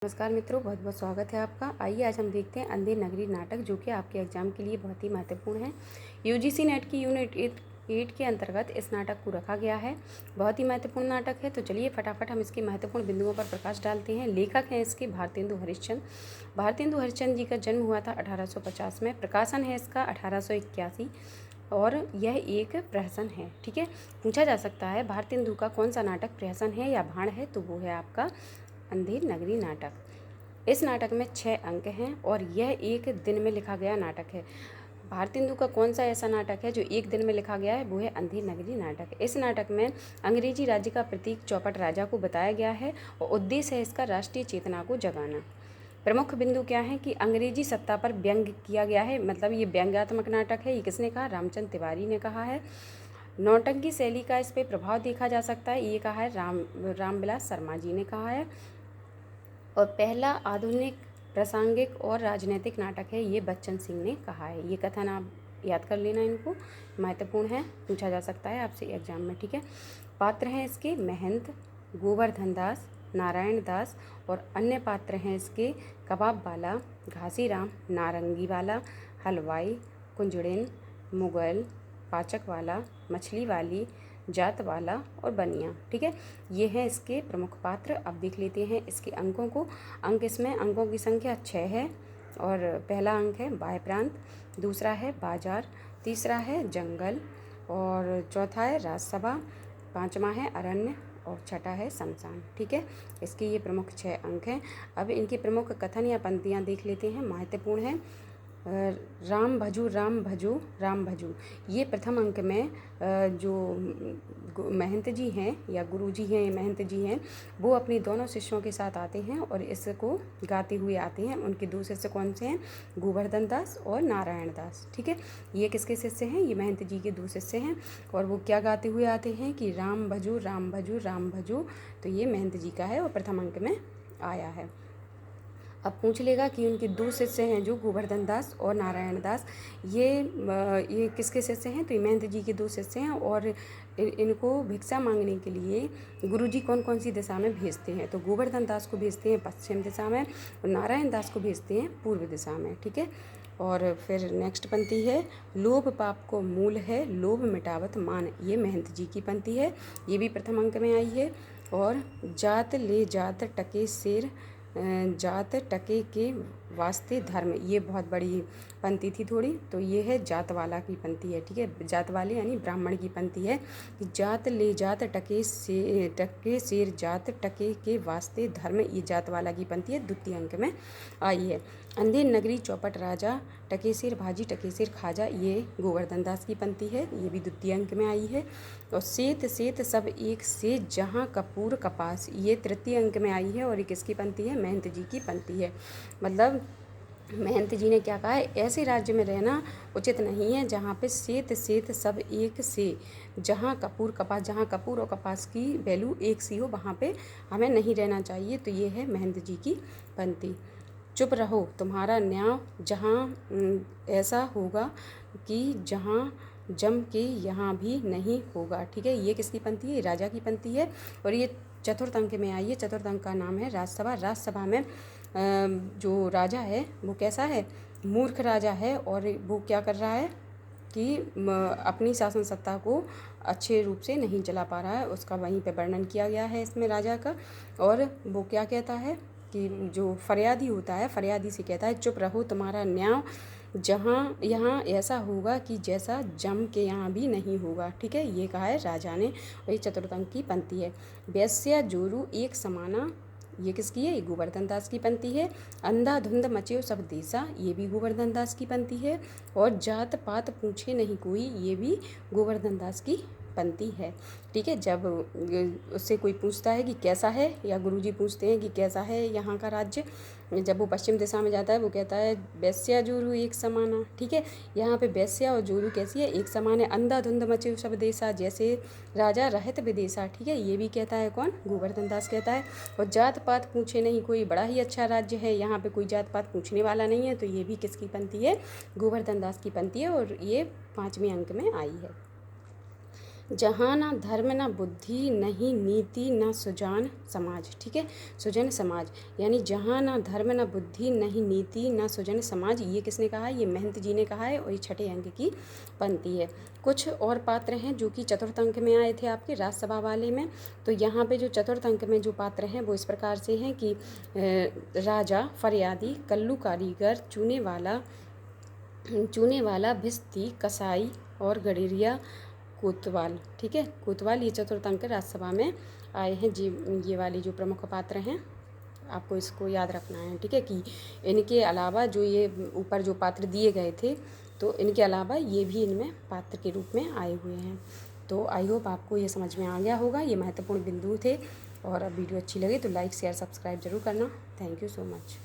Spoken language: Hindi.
नमस्कार मित्रों, बहुत बहुत स्वागत है आपका। आइए आज हम देखते हैं अंधेर नगरी नाटक, जो कि आपके एग्जाम के लिए बहुत ही महत्वपूर्ण है। यूजीसी नेट की यूनिट 8 के अंतर्गत इस नाटक को रखा गया है। बहुत ही महत्वपूर्ण नाटक है, तो चलिए फटाफट हम इसके महत्वपूर्ण बिंदुओं पर प्रकाश डालते हैं। लेखक हैं इसके भारतेंदु हरिश्चंद्र। भारतेंदु हरिश्चंद्र जी का जन्म हुआ था 1850 में। प्रकाशन है इसका 1881 और यह एक प्रहसन है। ठीक है, पूछा जा सकता है भारतेंदु का कौन सा नाटक प्रहसन है या भाण है, तो वो है आपका अंधेर नगरी नाटक। इस नाटक में 6 अंक हैं और यह एक दिन में लिखा गया नाटक है। भारतेंदु का कौन सा ऐसा नाटक है जो एक दिन में लिखा गया है, वो है अंधेर नगरी नाटक। इस नाटक में अंग्रेजी राज्य का प्रतीक चौपट राजा को बताया गया है और उद्देश्य है इसका राष्ट्रीय चेतना को जगाना। प्रमुख बिंदु क्या है कि अंग्रेजी सत्ता पर व्यंग किया गया है, मतलब ये व्यंग्यात्मक नाटक है। ये किसने कहा? रामचंद्र तिवारी ने कहा है। नौटंकी शैली का इस पर प्रभाव देखा जा सकता है, ये कहा है रामविलास शर्मा जी ने कहा है। और पहला आधुनिक प्रासंगिक और राजनीतिक नाटक है, ये बच्चन सिंह ने कहा है। ये कथन आप याद कर लेना, इनको महत्वपूर्ण है, पूछा जा सकता है आपसे एग्जाम में। ठीक है, पात्र हैं इसके महंत, गोवर्धन दास, नारायण दास और अन्य पात्र हैं इसके कबाब वाला, घासीराम, नारंगी वाला, हलवाई, कुंजड़िन, मुगल, पाचक वाला, मछली वाली, जात वाला और बनिया। ठीक है, ये हैं इसके प्रमुख पात्र। अब देख लेते हैं इसके अंकों को। इसमें अंकों की संख्या 6 है और पहला अंक है बाह्य प्रांत, दूसरा है बाजार, तीसरा है जंगल और चौथा है राजसभा, पांचवा है अरण्य और छठा है शमशान। ठीक है, इसके ये प्रमुख 6 अंक हैं। अब इनके प्रमुख कथन या पंक्तियाँ देख लेते हैं, महत्वपूर्ण है। राम भजू राम भजू राम भजू, ये प्रथम अंक में जो महंत जी हैं या गुरु जी हैं, महंत जी हैं, वो अपने दोनों शिष्यों के साथ आते हैं और इसको गाते हुए आते हैं। उनके 2 शिष्य कौन से हैं? गोवर्धन दास और नारायण दास। ठीक है, ये किसके शिष्य हैं? ये महंत जी के 2 शिष्य हैं और वो क्या गाते हुए आते हैं कि राम भजू राम भजू राम भजू। तो ये महंत जी का है और प्रथम अंक में आया है। अब पूछ लेगा कि उनके 2 शिष्य हैं जो गोवर्धन दास और नारायण दास, ये किसके शिष्य हैं? तो महंत जी के 2 शिष्य हैं और इनको भिक्षा मांगने के लिए गुरुजी कौन कौन सी दिशा में भेजते हैं? तो गोवर्धन दास को भेजते हैं पश्चिम दिशा में और नारायण दास को भेजते हैं पूर्व दिशा में। ठीक है, और फिर नेक्स्ट पंक्ति है, लोभ पाप को मूल है, लोभ मिटावत मान। ये महंत जी की पंक्ति है, ये भी प्रथम अंक में आई है। और जात ले जात टके शेर, जात टके के वास्ते धर्म, ये बहुत बड़ी पंक्ति थी थोड़ी, तो ये है जात वाला की पंक्ति है। ठीक है, जात वाले यानी ब्राह्मण की पंक्ति है कि जात ले जात टके शेर जात टके के वास्ते धर्म, ये जात वाला की पंक्ति है, द्वितीय अंक में आई है। अंधेर नगरी चौपट राजा, टकेशेर भाजी टकेशेर खाजा, ये गोवर्धन दास की पंक्ति है, ये भी द्वितीय अंक में आई है। और सेत सेत सब एक से जहाँ कपूर कपास, ये तृतीय अंक में आई है और ये किसकी पंक्ति है? महंत जी की पंक्ति है। मतलब महंत जी ने क्या कहा है, ऐसे राज्य में रहना उचित नहीं है जहाँ पे सेत सेत सब एक से, जहाँ कपूर कपास, जहाँ कपूर और कपास की वैल्यू एक सी हो, वहाँ पे हमें नहीं रहना चाहिए। तो ये है महंत जी की पंक्ति। चुप रहो तुम्हारा न्याय जहाँ ऐसा होगा कि जहाँ जम के यहाँ भी नहीं होगा। ठीक है, ये किसकी पंक्ति है? राजा की पंक्ति है और ये चतुर्थ अंक में आई है। चतुर्थ अंक का नाम है राजसभा। राजसभा में जो राजा है वो कैसा है? मूर्ख राजा है और वो क्या कर रहा है कि अपनी शासन सत्ता को अच्छे रूप से नहीं चला पा रहा है, उसका वहीं पे वर्णन किया गया है इसमें राजा का। और वो क्या कहता है कि जो फरियादी होता है, फरियादी से कहता है चुप रहो तुम्हारा न्याय जहाँ यहाँ ऐसा होगा कि जैसा जम के यहाँ भी नहीं होगा। ठीक है, ये कहा है राजा ने, वही चतुर्थ अंक की पंक्ति है। वैश्या जोरू एक समाना, ये किसकी है? गोवर्धन दास की पंक्ति है। अंधाधुंध मचेओ सब देशा, ये भी गोवर्धन दास की पंक्ति है। और जात पात पूछे नहीं कोई, ये भी गोवर्धन दास की पंक्ति है। ठीक है, जब उससे कोई पूछता है कि कैसा है, या गुरुजी पूछते हैं कि कैसा है यहाँ का राज्य, जब वो पश्चिम दिशा में जाता है वो कहता है वैश्या जोरू एक समाना। ठीक है, यहाँ पे वैश्या और जोरू कैसी है? एक समान है। अंधाधुंध मचे सब देशा, जैसे राजा रहत विदेशा। ठीक है, ये भी कहता है कौन? गोवर्धन दास कहता है। और जात पात पूछे नहीं कोई, बड़ा ही अच्छा राज्य है, यहाँ पे कोई जात पात पूछने वाला नहीं है। तो ये भी किसकी पंक्ति है? गोवर्धन दास की पंक्ति है और ये 5वें अंक में आई है। जहाँ ना धर्म ना बुद्धि नहीं नीति ना सुजान समाज। ठीक है, सुजन समाज, यानी जहाँ ना धर्म ना बुद्धि नहीं नीति ना सुजन समाज। ये किसने कहा है? ये महंत जी ने कहा है और ये छठे अंक की पंक्ति है। कुछ और पात्र हैं जो कि चतुर्थ अंक में आए थे आपके राज्यसभा वाले में। तो यहाँ पे जो चतुर्थ अंक में जो पात्र हैं वो इस प्रकार से हैं कि राजा, फरियादी, कल्लू कारीगर, चूने वाला, भिस्ती, कसाई और गडेरिया, कोतवाल। ठीक है, कोतवाल, ये चतुर्थ अंक राज्यसभा में आए हैं जी। ये वाले जो प्रमुख पात्र हैं आपको इसको याद रखना है। ठीक है, कि इनके अलावा जो ये ऊपर जो पात्र दिए गए थे तो इनके अलावा ये भी इनमें पात्र के रूप में आए हुए हैं। तो आई होप आपको ये समझ में आ गया होगा। ये महत्वपूर्ण बिंदु थे। और अब वीडियो अच्छी लगे तो लाइक शेयर सब्सक्राइब जरूर करना। Thank you so much.